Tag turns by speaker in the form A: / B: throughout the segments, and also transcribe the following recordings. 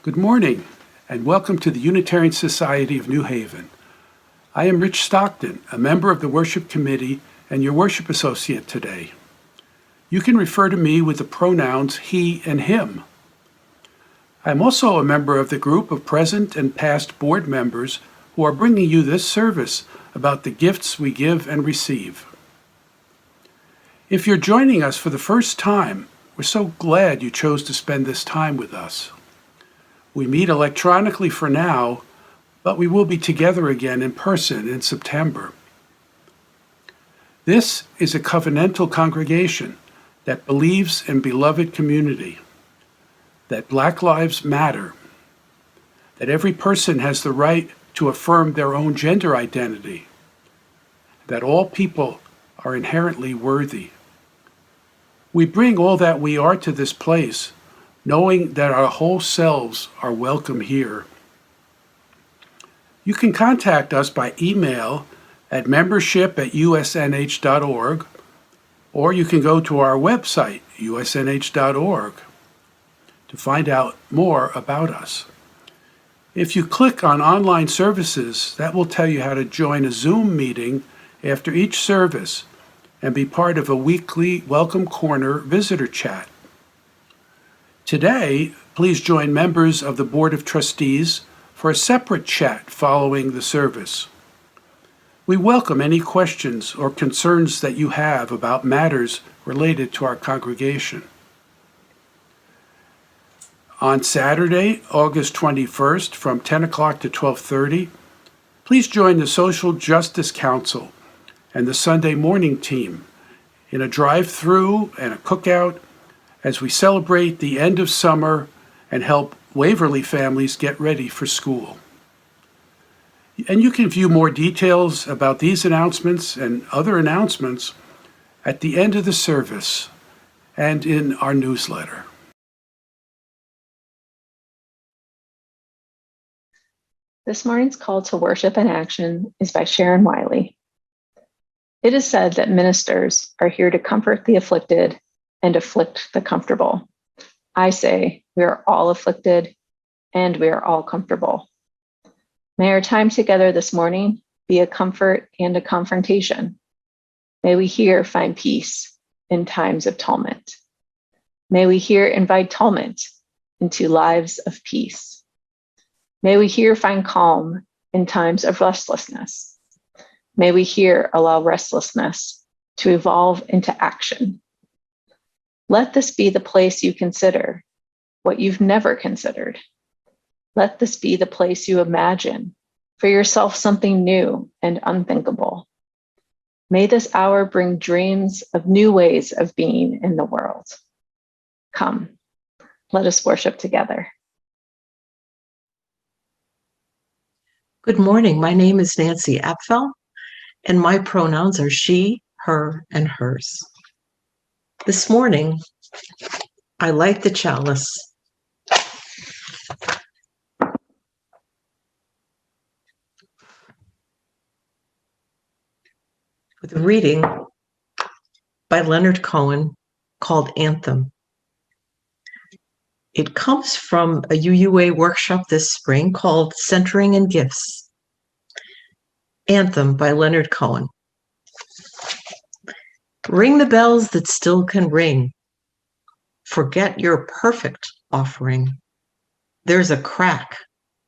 A: Good morning, and welcome to the Unitarian Society of New Haven. I am Rich Stockton, a member of the Worship Committee and your worship associate today. You can refer to me with the pronouns he and him. I'm also a member of the group of present and past board members who are bringing you this service about the gifts we give and receive. If you're joining us for the first time, we're so glad you chose to spend this time with us. We meet electronically for now, but we will be together again in person in September. This is a covenantal congregation that believes in beloved community, that Black lives matter, that every person has the right to affirm their own gender identity, that all people are inherently worthy. We bring all that we are to this place, knowing that our whole selves are welcome here. You can contact us by email at membership@usnh.org, or you can go to our website, usnh.org, to find out more about us. If you click on online services, that will tell you how to join a Zoom meeting after each service and be part of a weekly Welcome Corner visitor chat. Today, please join members of the Board of Trustees for a separate chat following the service. We welcome any questions or concerns that you have about matters related to our congregation. On Saturday, August 21st, from 10 o'clock to 12:30, please join the Social Justice Council and the Sunday morning team in a drive-through and a cookout as we celebrate the end of summer and help Waverly families get ready for school. And you can view more details about these announcements and other announcements at the end of the service and in our newsletter.
B: This morning's call to worship and action is by Sharon Wiley. It is said that ministers are here to comfort the afflicted and afflict the comfortable. I say we are all afflicted and we are all comfortable. May our time together this morning be a comfort and a confrontation. May we here find peace in times of tumult. May we here invite tumult into lives of peace. May we here find calm in times of restlessness. May we here allow restlessness to evolve into action. Let this be the place you consider what you've never considered. Let this be the place you imagine for yourself something new and unthinkable. May this hour bring dreams of new ways of being in the world. Come, let us worship together.
C: Good morning. My name is Nancy Apfel, and my pronouns are she, her, and hers. This morning, I light the chalice with a reading by Leonard Cohen called Anthem. It comes from a UUA workshop this spring called Centering and Gifts. Anthem by Leonard Cohen. Ring the bells that still can ring. Forget your perfect offering. There's a crack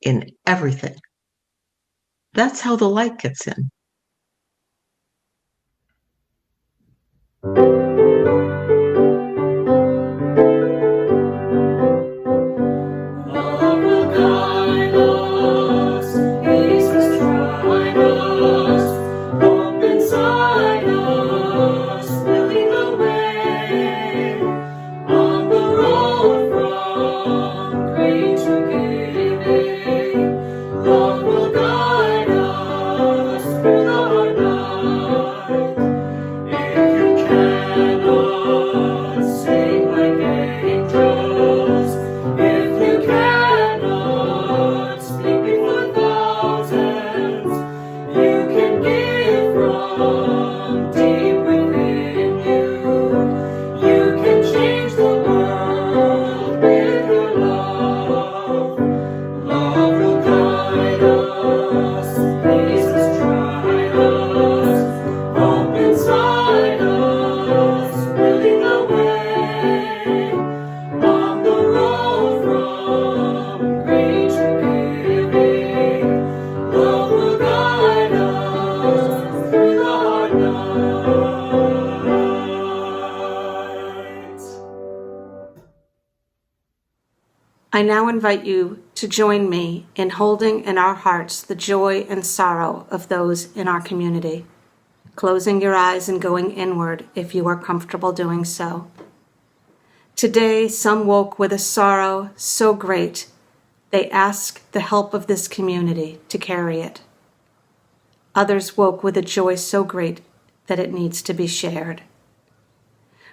C: in everything. That's how the light gets in.
D: I now invite you to join me in holding in our hearts the joy and sorrow of those in our community, closing your eyes and going inward if you are comfortable doing so. Today, some woke with a sorrow so great they asked the help of this community to carry it. Others woke with a joy so great that it needs to be shared.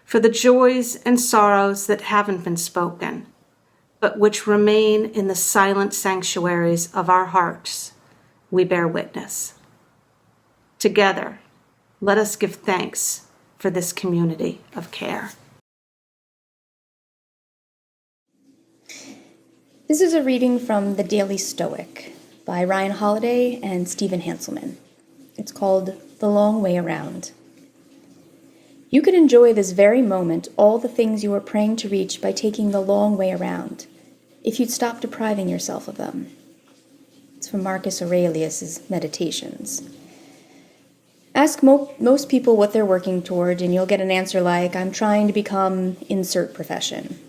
D: For the joys and sorrows that haven't been spoken, but which remain in the silent sanctuaries of our hearts, we bear witness. Together, let us give thanks for this community of care.
E: This is a reading from The Daily Stoic by Ryan Holiday and Stephen Hanselman. It's called The Long Way Around. You could enjoy this very moment all the things you were praying to reach by taking the long way around, if you'd stop depriving yourself of them. It's from Marcus Aurelius' Meditations. Ask most people what they're working toward, and you'll get an answer like, I'm trying to become insert profession.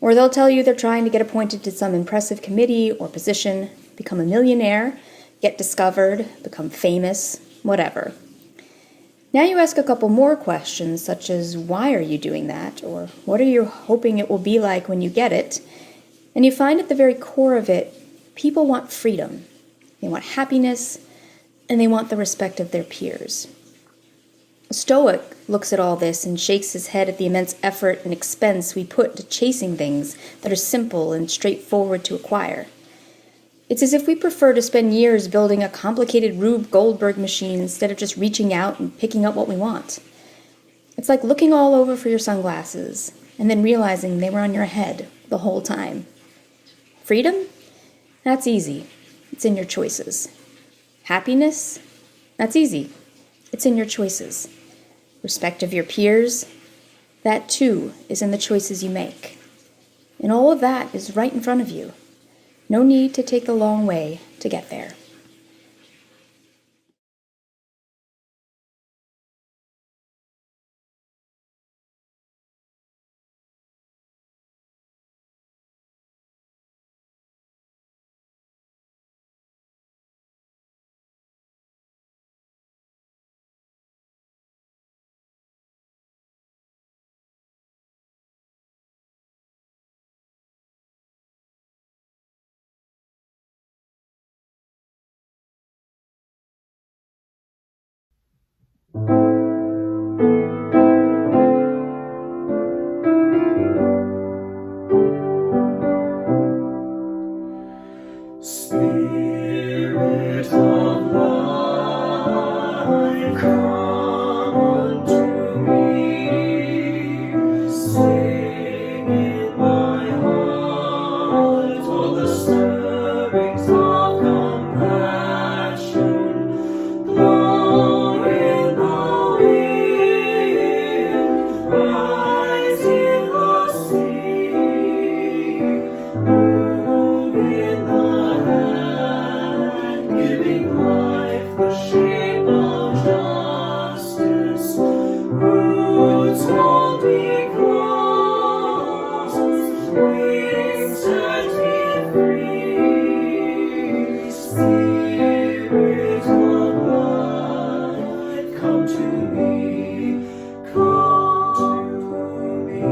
E: Or they'll tell you they're trying to get appointed to some impressive committee or position, become a millionaire, get discovered, become famous, whatever. Now you ask a couple more questions, such as, why are you doing that? Or what are you hoping it will be like when you get it? And you find at the very core of it, people want freedom. They want happiness, and they want the respect of their peers. A Stoic looks at all this and shakes his head at the immense effort and expense we put to chasing things that are simple and straightforward to acquire. It's as if we prefer to spend years building a complicated Rube Goldberg machine instead of just reaching out and picking up what we want. It's like looking all over for your sunglasses and then realizing they were on your head the whole time. Freedom? That's easy. It's in your choices. Happiness? That's easy. It's in your choices. Respect of your peers, that too is in the choices you make. And all of that is right in front of you. No need to take the long way to get there.
F: Spirit of life, come unto me. Sing in my heart all the stirrings of compassion. Blow in the wind, rise in the sea. Move in the giving life the shape of justice. Roots holding close, wings set me free. Spirit of life, come to me, come to me.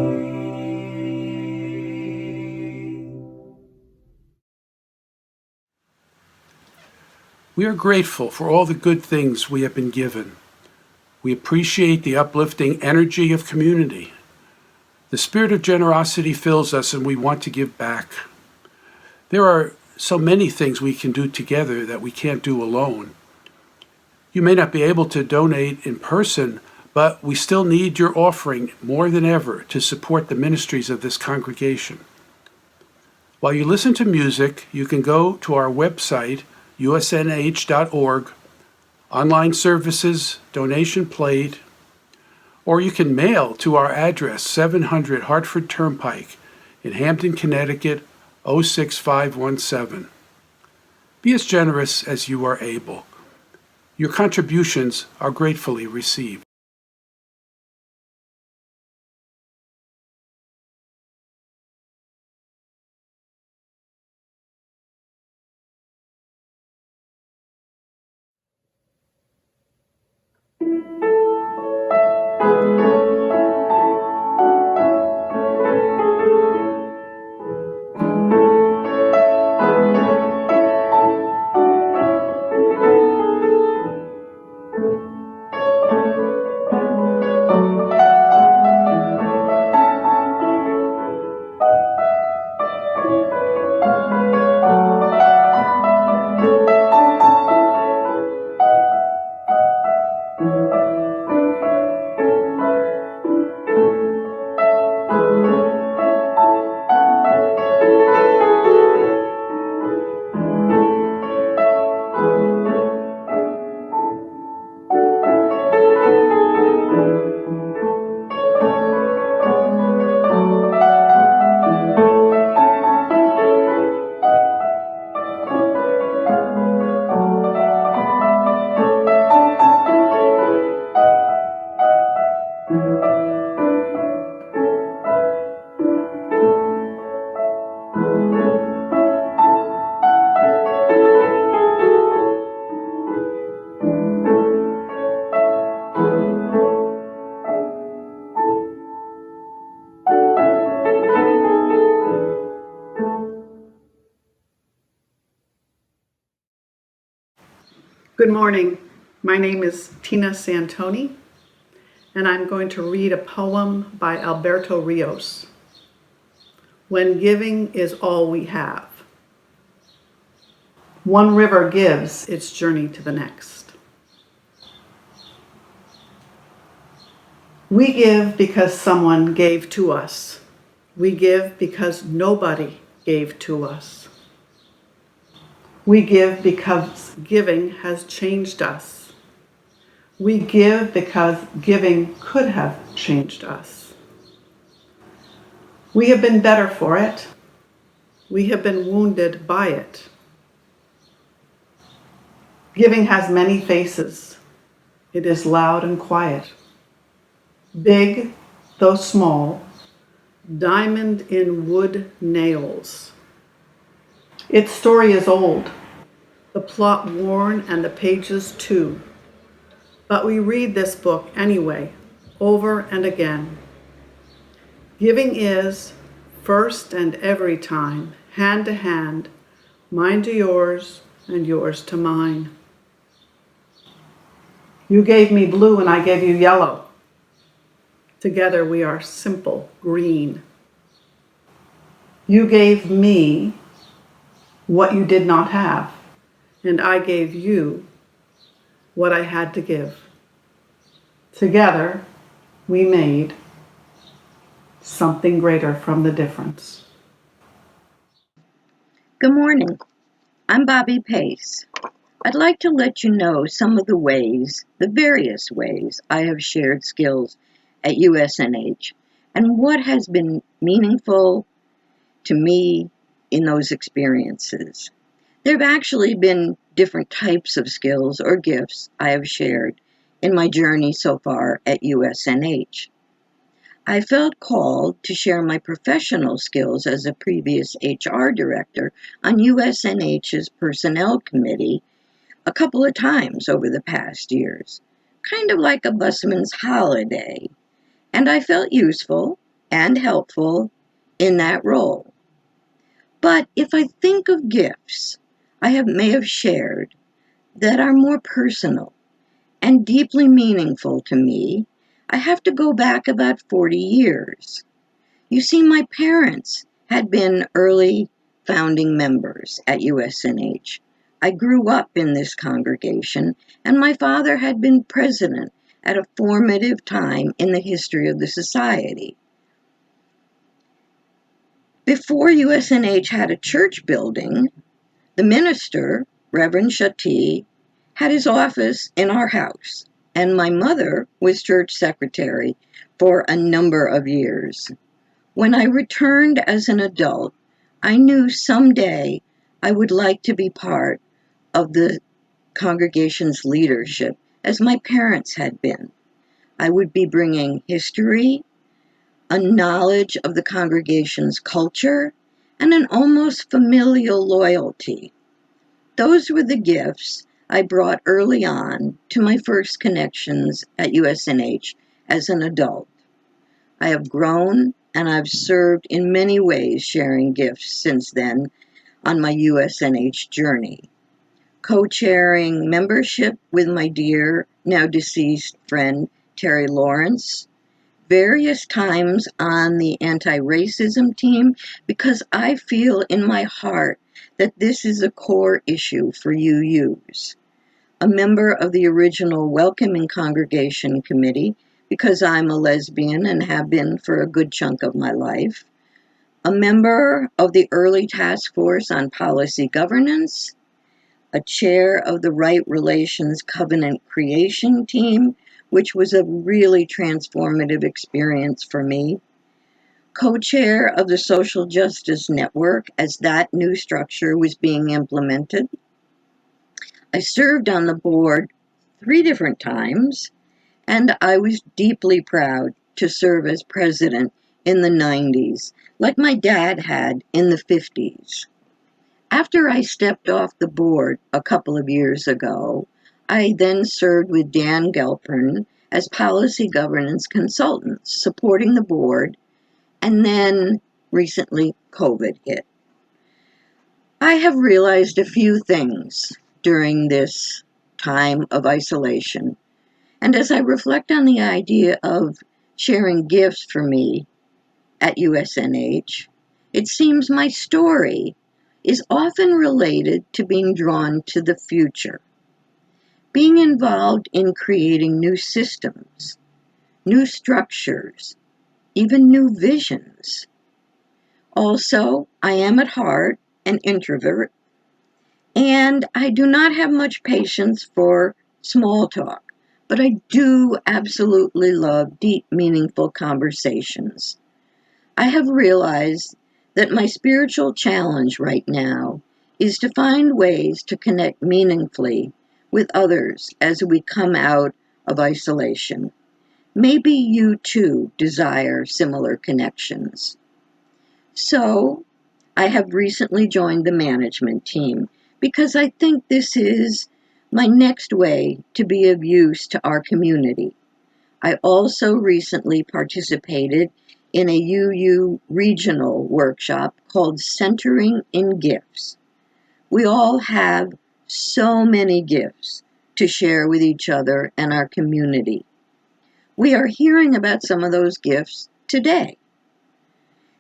A: We are grateful for all the good things we have been given. We appreciate the uplifting energy of community. The spirit of generosity fills us and we want to give back. There are so many things we can do together that we can't do alone. You may not be able to donate in person, but we still need your offering more than ever to support the ministries of this congregation. While you listen to music, you can go to our website, usnh.org, online services, donation plate, or you can mail to our address, 700 Hartford Turnpike in Hampton, Connecticut, 06517. Be as generous as you are able. Your contributions are gratefully received.
G: Good morning. My name is Tina Santoni, and I'm going to read a poem by Alberto Rios. When giving is all we have. One river gives its journey to the next. We give because someone gave to us. We give because nobody gave to us. We give because giving has changed us. We give because giving could have changed us. We have been better for it. We have been wounded by it. Giving has many faces. It is loud and quiet. Big, though small, diamond in wood nails. Its story is old, the plot worn and the pages too. But we read this book anyway, over and again. Giving is, first and every time, hand to hand, mine to yours and yours to mine. You gave me blue and I gave you yellow. Together we are simple green. You gave me what you did not have, and I gave you what I had to give. Together we made something greater from the difference.
H: Good morning. I'm Bobbi Pace. I'd like to let you know some of the various ways I have shared skills at USNH and what has been meaningful to me in those experiences. There have actually been different types of skills or gifts I have shared in my journey so far at USNH. I felt called to share my professional skills as a previous HR director on USNH's Personnel Committee a couple of times over the past years, kind of like a busman's holiday, and I felt useful and helpful in that role. But if I think of gifts may have shared that are more personal and deeply meaningful to me, I have to go back about 40 years. You see, my parents had been early founding members at USNH. I grew up in this congregation, and my father had been president at a formative time in the history of the society. Before USNH had a church building, the minister, Reverend Chatti, had his office in our house, and my mother was church secretary for a number of years. When I returned as an adult, I knew someday I would like to be part of the congregation's leadership, as my parents had been. I would be bringing history, a knowledge of the congregation's culture, and an almost familial loyalty. Those were the gifts I brought early on to my first connections at USNH as an adult. I have grown and I've served in many ways, sharing gifts since then on my USNH journey. Co-chairing membership with my dear, now deceased friend, Terry Lawrence, various times on the anti-racism team, because I feel in my heart that this is a core issue for UUs. A member of the original Welcoming Congregation Committee, because I'm a lesbian and have been for a good chunk of my life. A member of the early task force on policy governance, a chair of the Right Relations Covenant Creation team, which was a really transformative experience for me. Co-chair of the Social Justice Network as that new structure was being implemented. I served on the board 3 different times, and I was deeply proud to serve as president in the 90s, like my dad had in the 50s. After I stepped off the board a couple of years ago, I then served with Dan Gelpern as policy governance consultant, supporting the board, and then recently COVID hit. I have realized a few things during this time of isolation, and as I reflect on the idea of sharing gifts for me at USNH, it seems my story is often related to being drawn to the future, being involved in creating new systems, new structures, even new visions. Also, I am at heart an introvert, and I do not have much patience for small talk, but I do absolutely love deep, meaningful conversations. I have realized that my spiritual challenge right now is to find ways to connect meaningfully with others as we come out of isolation. Maybe you too desire similar connections. So, I have recently joined the management team because I think this is my next way to be of use to our community. I also recently participated in a UU regional workshop called Centering in Gifts. We all have so many gifts to share with each other and our community. We are hearing about some of those gifts today.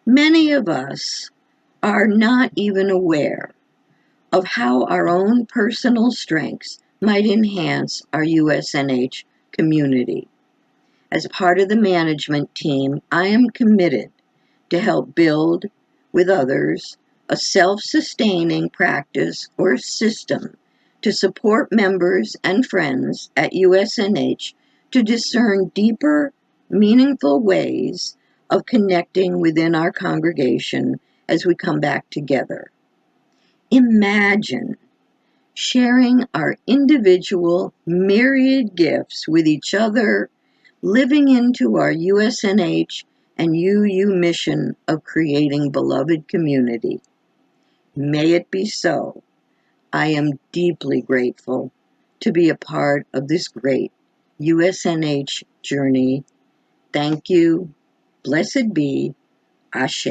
H: Many of us are not even aware of how our own personal strengths might enhance our USNH community. As part of the management team, I am committed to help build with others a self-sustaining practice or system to support members and friends at USNH to discern deeper, meaningful ways of connecting within our congregation as we come back together. Imagine sharing our individual myriad gifts with each other, living into our USNH and UU mission of creating beloved community. May it be so. I am deeply grateful to be a part of this great USNH journey. Thank you. Blessed be. Ashe.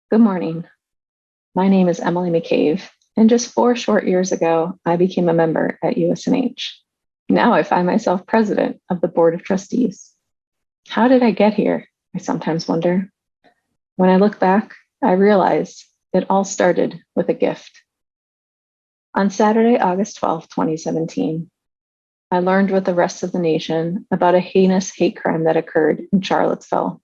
B: Good morning. My name is Emily McCabe, and just 4 short years ago, I became a member at USNH. Now I find myself president of the Board of Trustees. How did I get here? I sometimes wonder. When I look back, I realize it all started with a gift. On Saturday, August 12, 2017, I learned with the rest of the nation about a heinous hate crime that occurred in Charlottesville.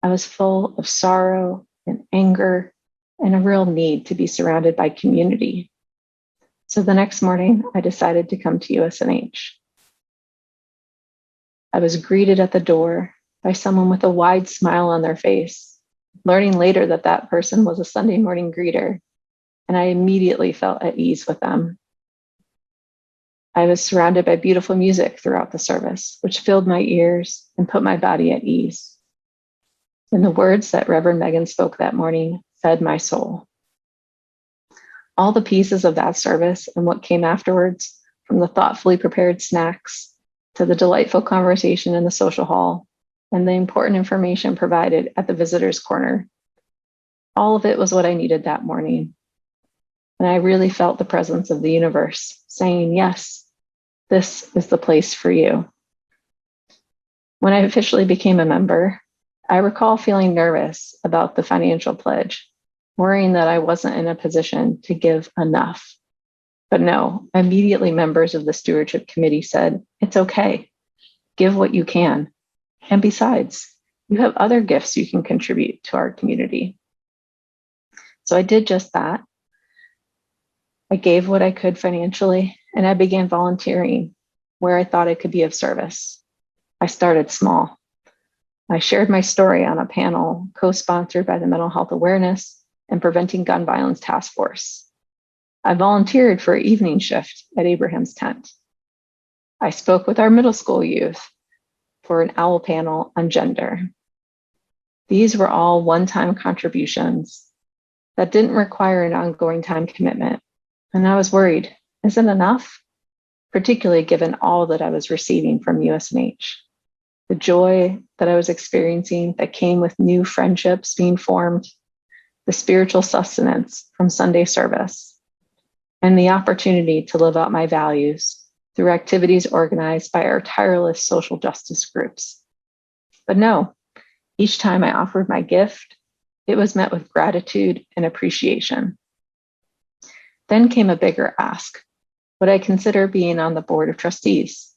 B: I was full of sorrow and anger and a real need to be surrounded by community. So the next morning, I decided to come to USNH. I was greeted at the door by someone with a wide smile on their face, learning later that that person was a Sunday morning greeter, and I immediately felt at ease with them. I was surrounded by beautiful music throughout the service, which filled my ears and put my body at ease. And the words that Reverend Megan spoke that morning fed my soul. All the pieces of that service and what came afterwards, from the thoughtfully prepared snacks to the delightful conversation in the social hall and the important information provided at the visitors' corner, all of it was what I needed that morning. And I really felt the presence of the universe saying, yes, this is the place for you. When I officially became a member, I recall feeling nervous about the financial pledge, worrying that I wasn't in a position to give enough. But no, immediately members of the stewardship committee said, it's okay, give what you can. And besides, you have other gifts you can contribute to our community. So I did just that. I gave what I could financially, and I began volunteering where I thought I could be of service. I started small. I shared my story on a panel co-sponsored by the Mental Health Awareness and Preventing Gun Violence Task Force. I volunteered for an evening shift at Abraham's Tent. I spoke with our middle school youth for an OWL panel on gender. These were all one-time contributions that didn't require an ongoing time commitment. And I was worried, is it enough? Particularly given all that I was receiving from USNH. The joy that I was experiencing that came with new friendships being formed, the spiritual sustenance from Sunday service, and the opportunity to live out my values through activities organized by our tireless social justice groups. But no, each time I offered my gift, it was met with gratitude and appreciation. Then came a bigger ask, what I consider being on the board of trustees.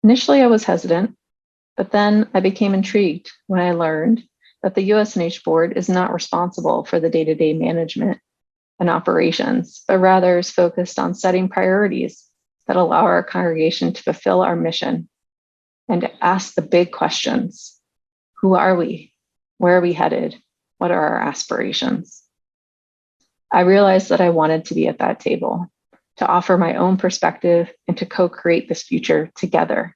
B: Initially, I was hesitant, but then I became intrigued when I learned that the USNH board is not responsible for the day-to-day management and operations, but rather is focused on setting priorities that allow our congregation to fulfill our mission and to ask the big questions. Who are we? Where are we headed? What are our aspirations? I realized that I wanted to be at that table, to offer my own perspective and to co-create this future together.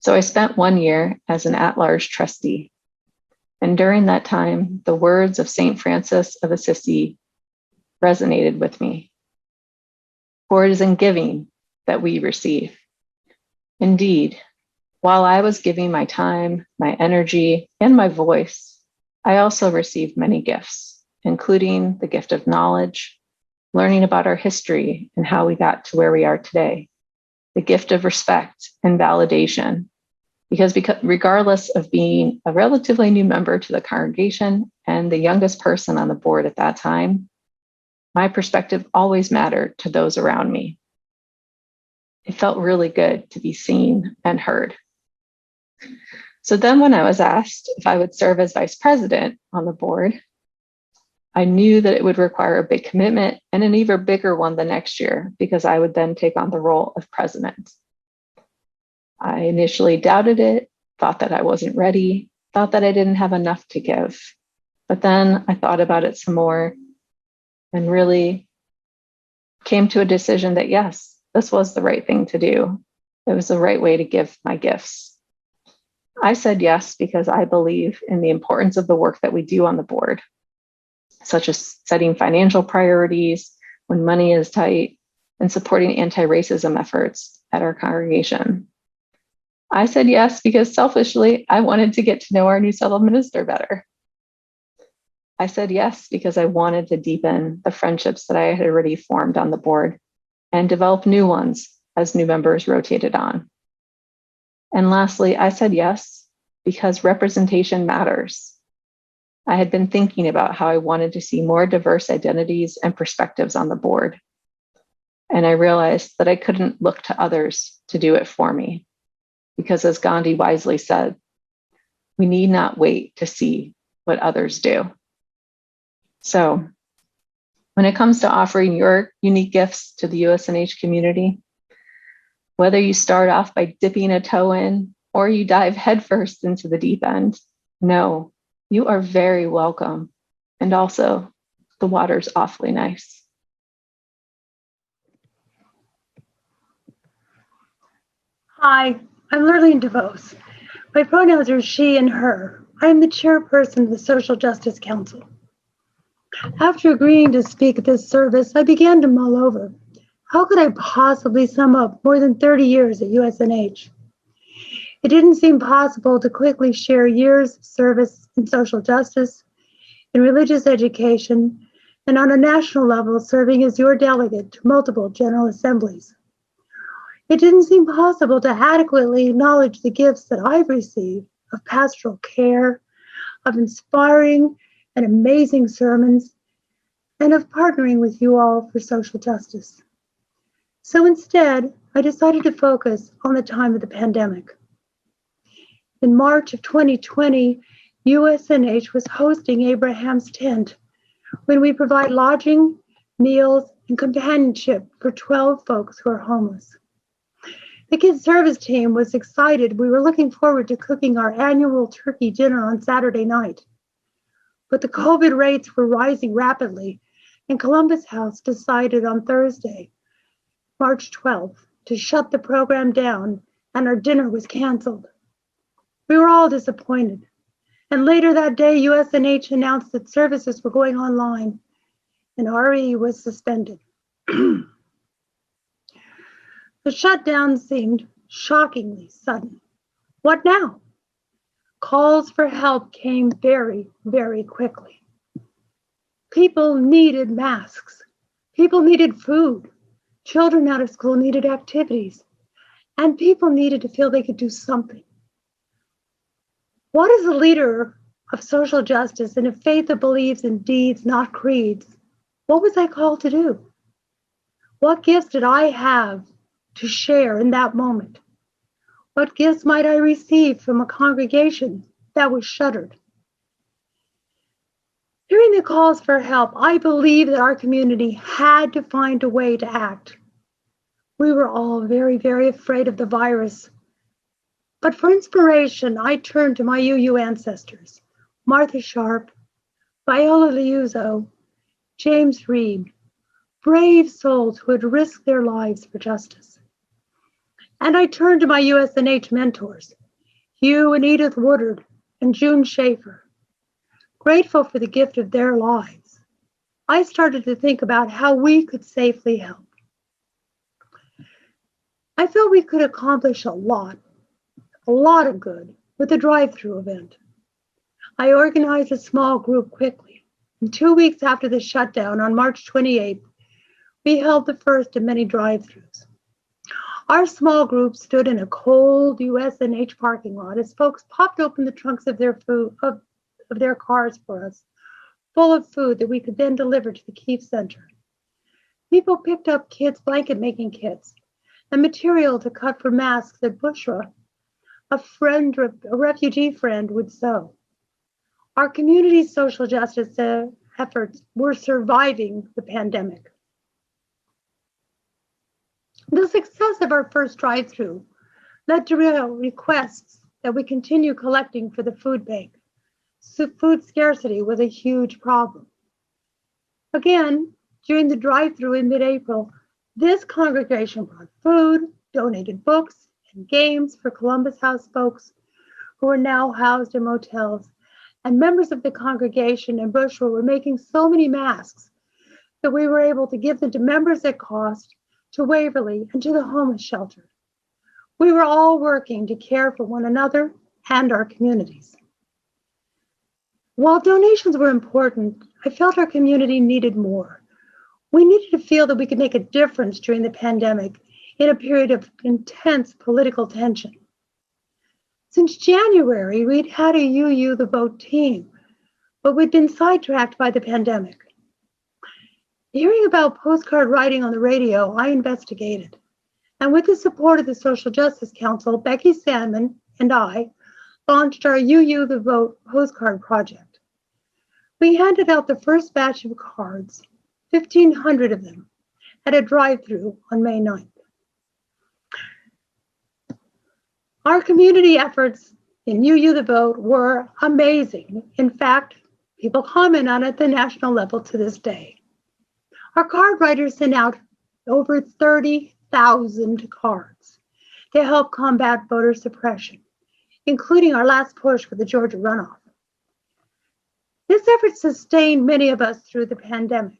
B: So I spent 1 year as an at-large trustee. And during that time, the words of St. Francis of Assisi resonated with me. For it is in giving that we receive. Indeed, while I was giving my time, my energy, and my voice, I also received many gifts, including the gift of knowledge, learning about our history and how we got to where we are today, the gift of respect and validation, because regardless of being a relatively new member to the congregation and the youngest person on the board at that time, my perspective always mattered to those around me. It felt really good to be seen and heard. So then when I was asked if I would serve as vice president on the board, I knew that it would require a big commitment and an even bigger one the next year because I would then take on the role of president. I initially doubted it, thought that I wasn't ready, thought that I didn't have enough to give. But then I thought about it some more and really came to a decision that yes, this was the right thing to do. It was the right way to give my gifts. I said yes because I believe in the importance of the work that we do on the board, such as setting financial priorities when money is tight and supporting anti-racism efforts at our congregation. I said yes because selfishly, I wanted to get to know our new settled minister better. I said yes because I wanted to deepen the friendships that I had already formed on the board and develop new ones as new members rotated on. And lastly, I said yes because representation matters. I had been thinking about how I wanted to see more diverse identities and perspectives on the board. And I realized that I couldn't look to others to do it for me. Because as Gandhi wisely said, we need not wait to see what others do. So when it comes to offering your unique gifts to the USNH community, whether you start off by dipping a toe in or you dive headfirst into the deep end, know you are very welcome. And also, the water's awfully nice.
I: Hi, I'm Lurleen DeVos. My pronouns are she and her. I am the chairperson of the Social Justice Council. After agreeing to speak at this service, I began to mull over. How could I possibly sum up more than 30 years at USNH? It didn't seem possible to quickly share years of service in social justice, in religious education, and on a national level, serving as your delegate to multiple General Assemblies. It didn't seem possible to adequately acknowledge the gifts that I've received of pastoral care, of inspiring and amazing sermons, and of partnering with you all for social justice. So instead, I decided to focus on the time of the pandemic. In March of 2020, USNH was hosting Abraham's Tent, when we provide lodging, meals, and companionship for 12 folks who are homeless. The kids' service team was excited. We were looking forward to cooking our annual turkey dinner on Saturday night. But the COVID rates were rising rapidly, and Columbus House decided on Thursday, March 12th, to shut the program down, and our dinner was canceled. We were all disappointed. And later that day, USNH announced that services were going online, and RE was suspended. The shutdown seemed shockingly sudden. What now? Calls for help came very, very quickly. People needed masks. People needed food. Children out of school needed activities. And people needed to feel they could do something. What is a leader of social justice and a faith that believes in deeds, not creeds? What was I called to do? What gifts did I have to share in that moment? What gifts might I receive from a congregation that was shuttered? Hearing the calls for help, I believe that our community had to find a way to act. We were all very, very afraid of the virus. But for inspiration, I turned to my UU ancestors, Martha Sharp, Viola Liuzzo, James Reeve, brave souls who had risked their lives for justice. And I turned to my USNH mentors, Hugh and Edith Woodard and June Schaefer. Grateful for the gift of their lives, I started to think about how we could safely help. I felt we could accomplish a lot of good with the drive-through event. I organized a small group quickly, and 2 weeks after the shutdown on March 28th, we held the first of many drive-throughs. Our small group stood in a cold USNH parking lot as folks popped open the trunks of their cars for us, full of food that we could then deliver to the Keefe Center. People picked up kids' blanket making kits and material to cut for masks that Bushra, a refugee friend, would sew. Our community's social justice efforts were surviving the pandemic. The success of our first drive-through led to requests that we continue collecting for the food bank. So food scarcity was a huge problem. Again, during the drive-through in mid-April, this congregation brought food, donated books, and games for Columbus House folks who are now housed in motels. And members of the congregation in Bushra were making so many masks that we were able to give them to members at cost, to Waverly, and to the homeless shelter. We were all working to care for one another and our communities. While donations were important, I felt our community needed more. We needed to feel that we could make a difference during the pandemic in a period of intense political tension. Since January, we'd had a UU the Vote team, but we'd been sidetracked by the pandemic. Hearing about postcard writing on the radio, I investigated. And with the support of the Social Justice Council, Becky Sandman and I launched our UU the Vote postcard project. We handed out the first batch of cards, 1,500 of them, at a drive-through on May 9th. Our community efforts in UU the Vote were amazing. In fact, people comment on it at the national level to this day. Our card writers sent out over 30,000 cards to help combat voter suppression, including our last push for the Georgia runoff. This effort sustained many of us through the pandemic.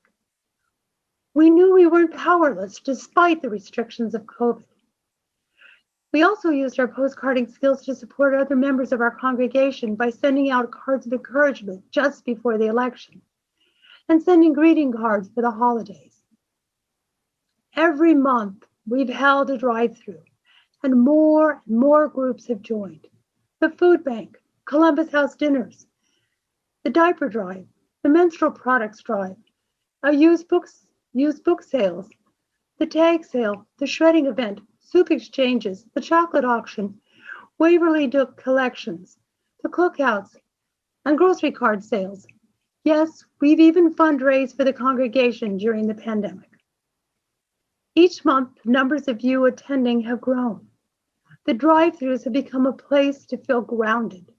I: We knew we weren't powerless despite the restrictions of COVID. We also used our postcarding skills to support other members of our congregation by sending out cards of encouragement just before the election and sending greeting cards for the holidays. Every month, we've held a drive-through, and more groups have joined. The food bank, Columbus House dinners, the diaper drive, the menstrual products drive, our used book sales, the tag sale, the shredding event, soup exchanges, the chocolate auction, Waverly Duke collections, the cookouts, and grocery card sales. Yes, we've even fundraised for the congregation during the pandemic. Each month, numbers of you attending have grown. The drive-thrus have become a place to feel grounded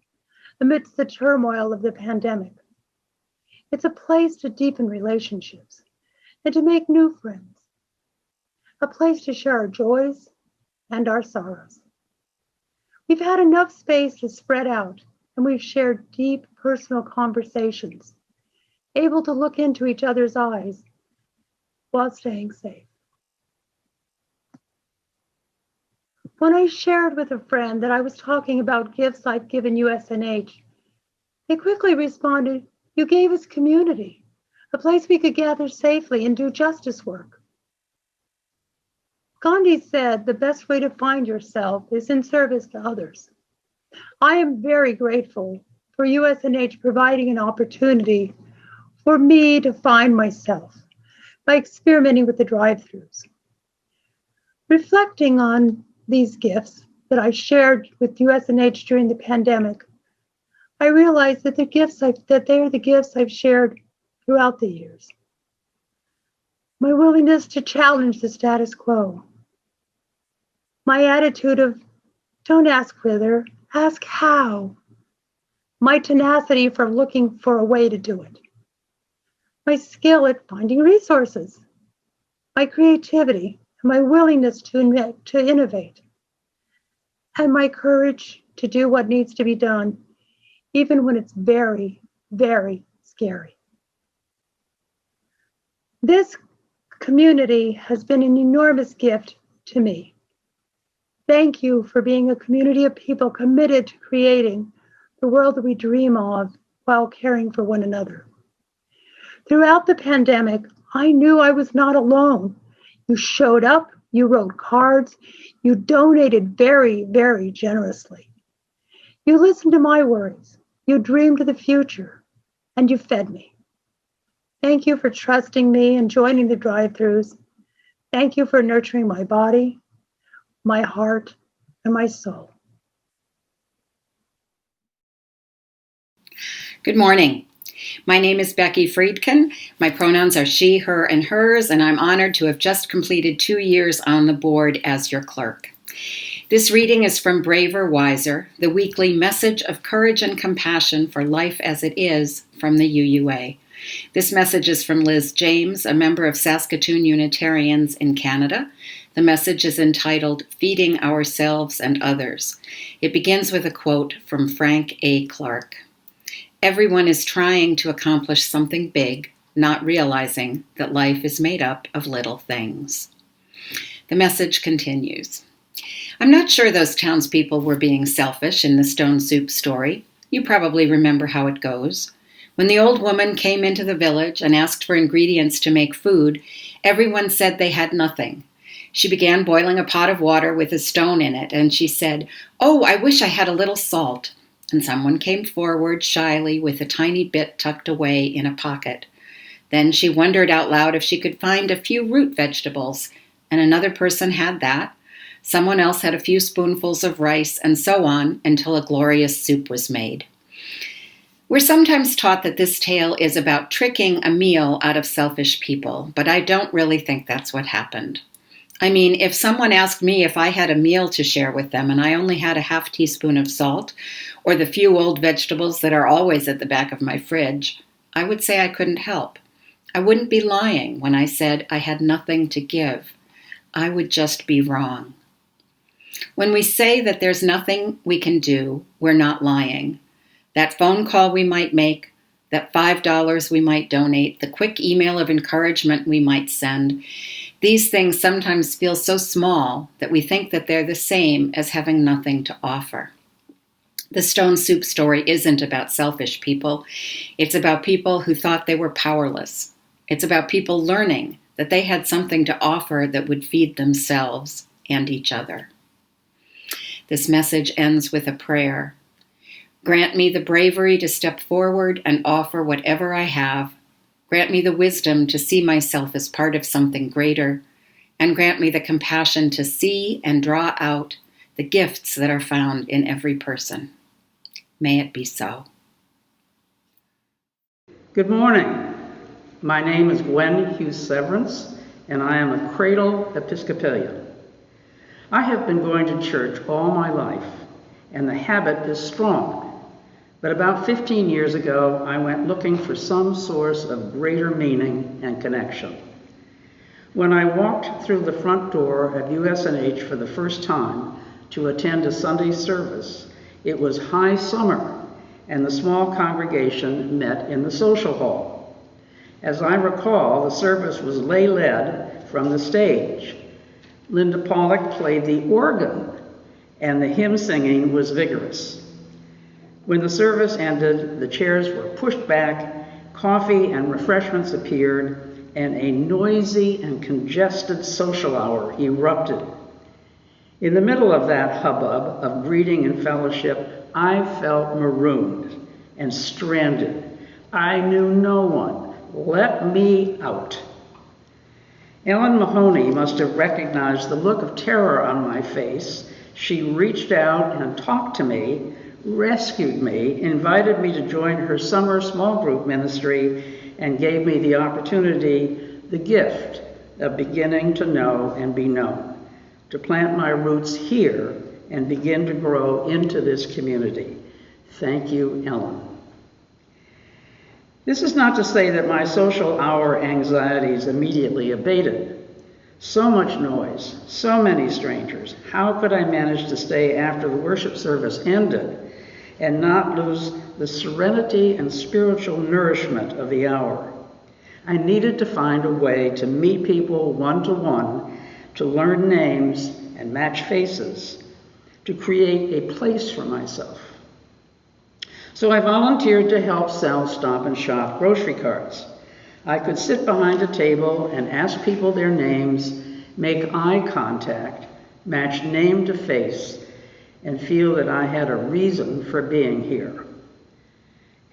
I: amidst the turmoil of the pandemic. It's a place to deepen relationships and to make new friends, a place to share our joys and our sorrows. We've had enough space to spread out, and we've shared deep personal conversations, able to look into each other's eyes while staying safe. When I shared with a friend that I was talking about gifts I've given USNH, they quickly responded, "You gave us community, a place we could gather safely and do justice work." Gandhi said the best way to find yourself is in service to others. I am very grateful for USNH providing an opportunity for me to find myself by experimenting with the drive-thrus. Reflecting on these gifts that I shared with USNH during the pandemic, I realized that they are the gifts I've shared throughout the years. My willingness to challenge the status quo. My attitude of don't ask whether, ask how. My tenacity for looking for a way to do it. My skill at finding resources. My creativity and my willingness to innovate. And my courage to do what needs to be done, even when it's very, very scary. This community has been an enormous gift to me. Thank you for being a community of people committed to creating the world that we dream of while caring for one another. Throughout the pandemic, I knew I was not alone. You showed up, you wrote cards, you donated very, very generously. You listened to my worries, you dreamed of the future, and you fed me. Thank you for trusting me and joining the drive-thrus. Thank you for nurturing my body, my heart, and my soul.
J: Good morning. My name is Becky Friedkin. My pronouns are she, her, and hers, and I'm honored to have just completed 2 years on the board as your clerk. This reading is from Braver, Wiser, the weekly message of courage and compassion for life as it is from the UUA. This message is from Liz James, a member of Saskatoon Unitarians in Canada. The message is entitled Feeding Ourselves and Others. It begins with a quote from Frank A. Clark. Everyone is trying to accomplish something big, not realizing that life is made up of little things. The message continues. I'm not sure those townspeople were being selfish in the stone soup story. You probably remember how it goes. When the old woman came into the village and asked for ingredients to make food, everyone said they had nothing. She began boiling a pot of water with a stone in it, and she said, "Oh, I wish I had a little salt." And someone came forward shyly with a tiny bit tucked away in a pocket. Then she wondered out loud if she could find a few root vegetables, and another person had that. Someone else had a few spoonfuls of rice, and so on, until a glorious soup was made. We're sometimes taught that this tale is about tricking a meal out of selfish people, but I don't really think that's what happened. I mean, if someone asked me if I had a meal to share with them and I only had a half teaspoon of salt, or the few old vegetables that are always at the back of my fridge, I would say I couldn't help. I wouldn't be lying when I said I had nothing to give. I would just be wrong. When we say that there's nothing we can do, we're not lying. That phone call we might make, that $5 we might donate, the quick email of encouragement we might send, these things sometimes feel so small that we think that they're the same as having nothing to offer. The stone soup story isn't about selfish people. It's about people who thought they were powerless. It's about people learning that they had something to offer that would feed themselves and each other. This message ends with a prayer. Grant me the bravery to step forward and offer whatever I have. Grant me the wisdom to see myself as part of something greater, and grant me the compassion to see and draw out the gifts that are found in every person. May it be so.
K: Good morning. My name is Gwen Hughes Severance, and I am a cradle Episcopalian. I have been going to church all my life, and the habit is strong. But about 15 years ago, I went looking for some source of greater meaning and connection. When I walked through the front door at USNH for the first time to attend a Sunday service, it was high summer, and the small congregation met in the social hall. As I recall, the service was lay-led from the stage. Linda Pollock played the organ, and the hymn singing was vigorous. When the service ended, the chairs were pushed back, coffee and refreshments appeared, and a noisy and congested social hour erupted. In the middle of that hubbub of greeting and fellowship, I felt marooned and stranded. I knew no one. Let me out. Ellen Mahoney must have recognized the look of terror on my face. She reached out and talked to me, rescued me, invited me to join her summer small group ministry, and gave me the opportunity, the gift of beginning to know and be known, to plant my roots here and begin to grow into this community. Thank you, Ellen. This is not to say that my social hour anxieties immediately abated. So much noise, so many strangers. How could I manage to stay after the worship service ended and not lose the serenity and spiritual nourishment of the hour? I needed to find a way to meet people one-to-one, to learn names and match faces, to create a place for myself. So I volunteered to help sell Stop and Shop grocery carts. I could sit behind a table and ask people their names, make eye contact, match name to face, and feel that I had a reason for being here.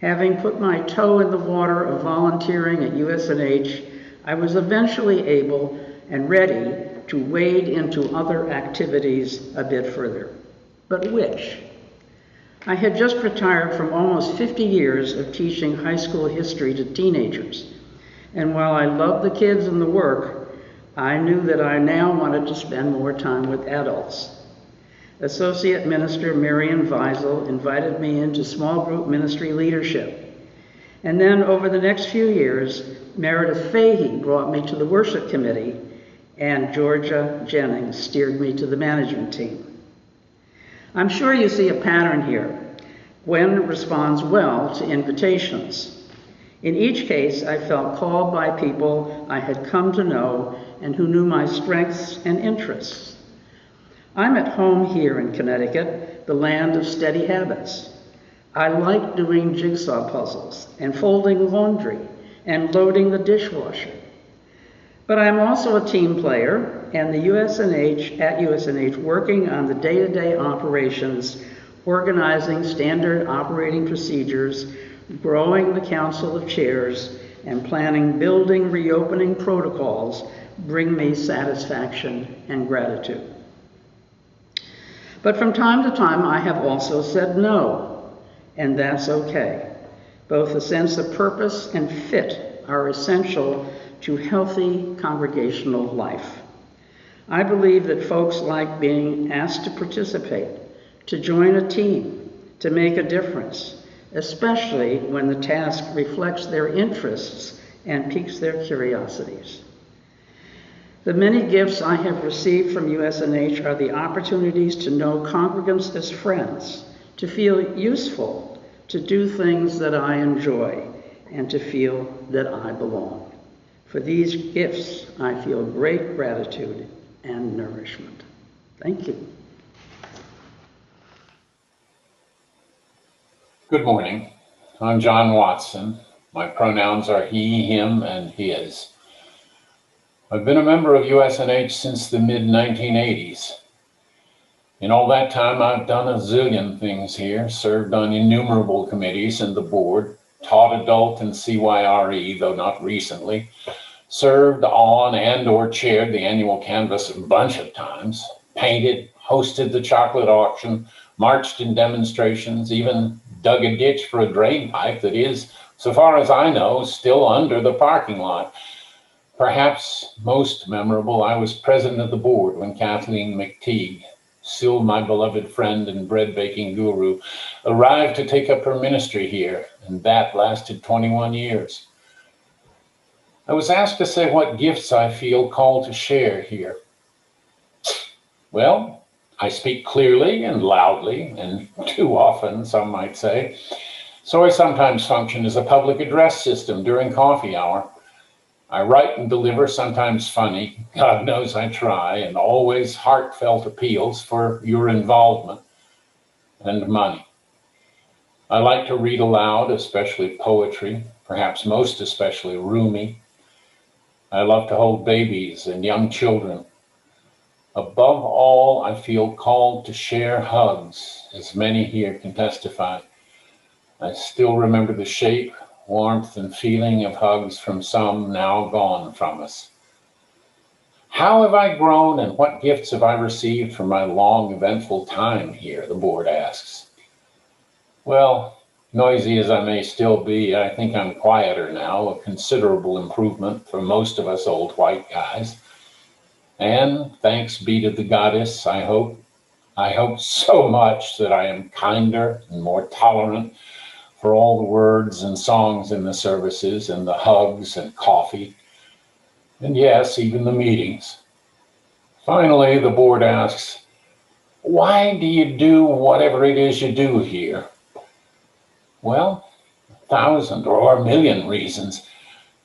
K: Having put my toe in the water of volunteering at USNH, I was eventually able and ready to wade into other activities a bit further. But which? I had just retired from almost 50 years of teaching high school history to teenagers. And while I loved the kids and the work, I knew that I now wanted to spend more time with adults. Associate Minister Marian Weisel invited me into small group ministry leadership. And then over the next few years, Meredith Fahey brought me to the worship committee, and Georgia Jennings steered me to the management team. I'm sure you see a pattern here. Gwen responds well to invitations. In each case, I felt called by people I had come to know and who knew my strengths and interests. I'm at home here in Connecticut, the land of steady habits. I like doing jigsaw puzzles and folding laundry and loading the dishwasher. But I'm also a team player, and at USNH working on the day-to-day operations, organizing standard operating procedures, growing the Council of Chairs, and planning building reopening protocols bring me satisfaction and gratitude. But from time to time, I have also said no, and that's okay. Both a sense of purpose and fit are essential to healthy congregational life. I believe that folks like being asked to participate, to join a team, to make a difference, especially when the task reflects their interests and piques their curiosities. The many gifts I have received from USNH are the opportunities to know congregants as friends, to feel useful, to do things that I enjoy, and to feel that I belong. For these gifts, I feel great gratitude and nourishment. Thank you.
L: Good morning. I'm John Watson. My pronouns are he, him, and his. I've been a member of USNH since the mid-1980s. In all that time, I've done a zillion things here, served on innumerable committees and the board, taught adult and CYRE, though not recently, served on and or chaired the annual canvass a bunch of times, painted, hosted the chocolate auction, marched in demonstrations, even dug a ditch for a drain pipe that is, so far as I know, still under the parking lot. Perhaps most memorable, I was president of the board when Kathleen McTeague, still my beloved friend and bread baking guru, arrived to take up her ministry here, and that lasted 21 years. I was asked to say what gifts I feel called to share here. Well, I speak clearly and loudly, and too often, some might say, so I sometimes function as a public address system during coffee hour. I write and deliver, sometimes funny, God knows I try, and always heartfelt appeals for your involvement and money. I like to read aloud, especially poetry, perhaps most especially Rumi. I love to hold babies and young children. Above all, I feel called to share hugs, as many here can testify. I still remember the shape, warmth, and feeling of hugs from some now gone from us. How have I grown and what gifts have I received from my long, eventful time here, the board asks. Well, Noisy as I may still be, I think I'm quieter now, a considerable improvement for most of us old white guys. And thanks be to the goddess, I hope so much that I am kinder and more tolerant for all the words and songs in the services and the hugs and coffee. And yes, even the meetings. Finally, the board asks, why do you do whatever it is you do here? Well, 1,000 or 1,000,000 reasons.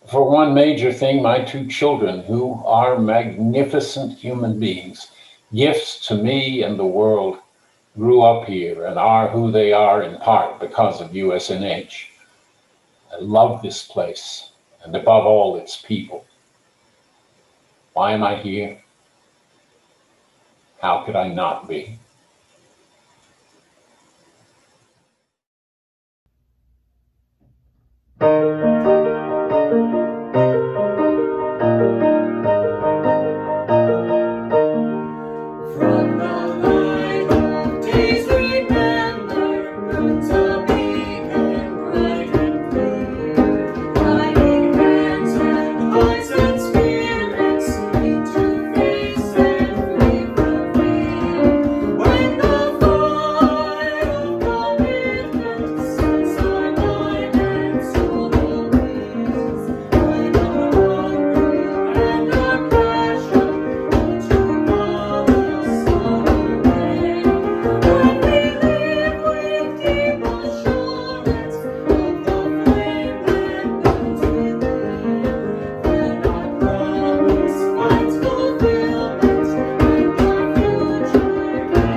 L: For one major thing, my 2 children, who are magnificent human beings, gifts to me and the world, grew up here and are who they are in part because of USNH. I love this place, and above all, its people. Why am I here? How could I not be?
F: From the light of days remember, good to be and bright and clear. Guiding hands and hearts and spirits into face and free from fear. When the fire of commitment sets our mind and soul ablaze, when our hunger and our passion to call us on our way, when we live with deep assurance of the flame that burns within, then our promise finds fulfillment and our future can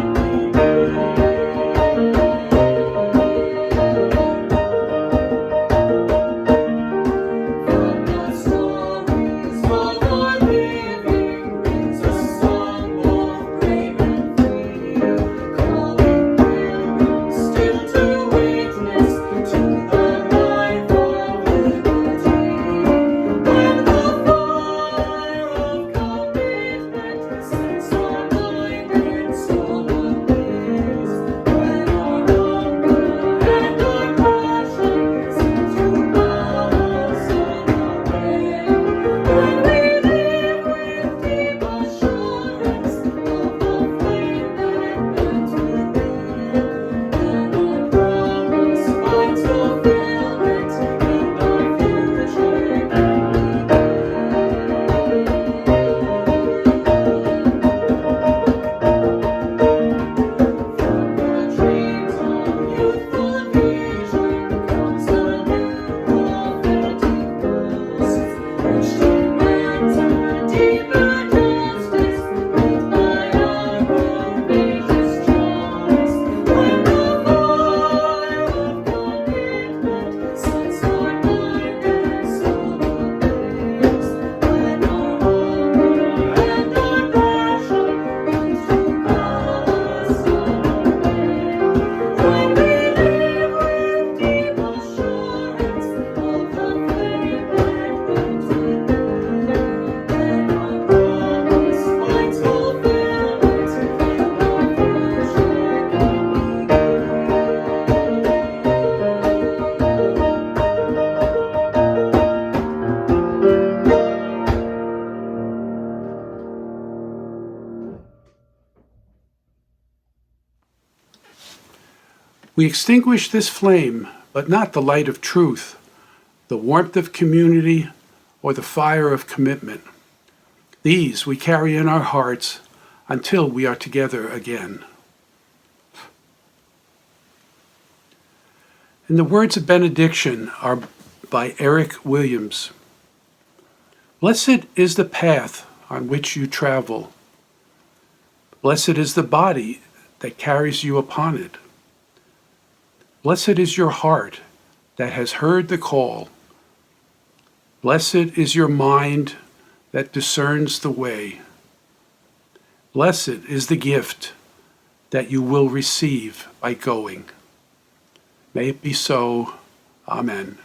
F: From the stories of our living rings a song both brave and free, calling pilgrims still to witness to the life of liberty. When the fire of commitment sets our mind and soul ablaze, when our hunger and our passion seem to call us on our way, when we live with deep assurance of the flame that burns within, then our promise finds fulfillment and our future can From the dreams of youthful vision comes a new prophetic pulse, which demands a deeper justice built by our courageous choice. When the fire of commitment sets our mind and soul ablaze, when our hunger and our passion comes to call us on our way, when we live with deep assurance of the flame that burns within, then our promise finds fulfillment and our future
A: We extinguish this flame, but not the light of truth, the warmth of community, or the fire of commitment. These we carry in our hearts until we are together again. And the words of benediction are by Eric Williams. Blessed is the path on which you travel. Blessed is the body that carries you upon it. Blessed is your heart that has heard the call. Blessed is your mind that discerns the way. Blessed is the gift that you will receive by going. May it be so. Amen.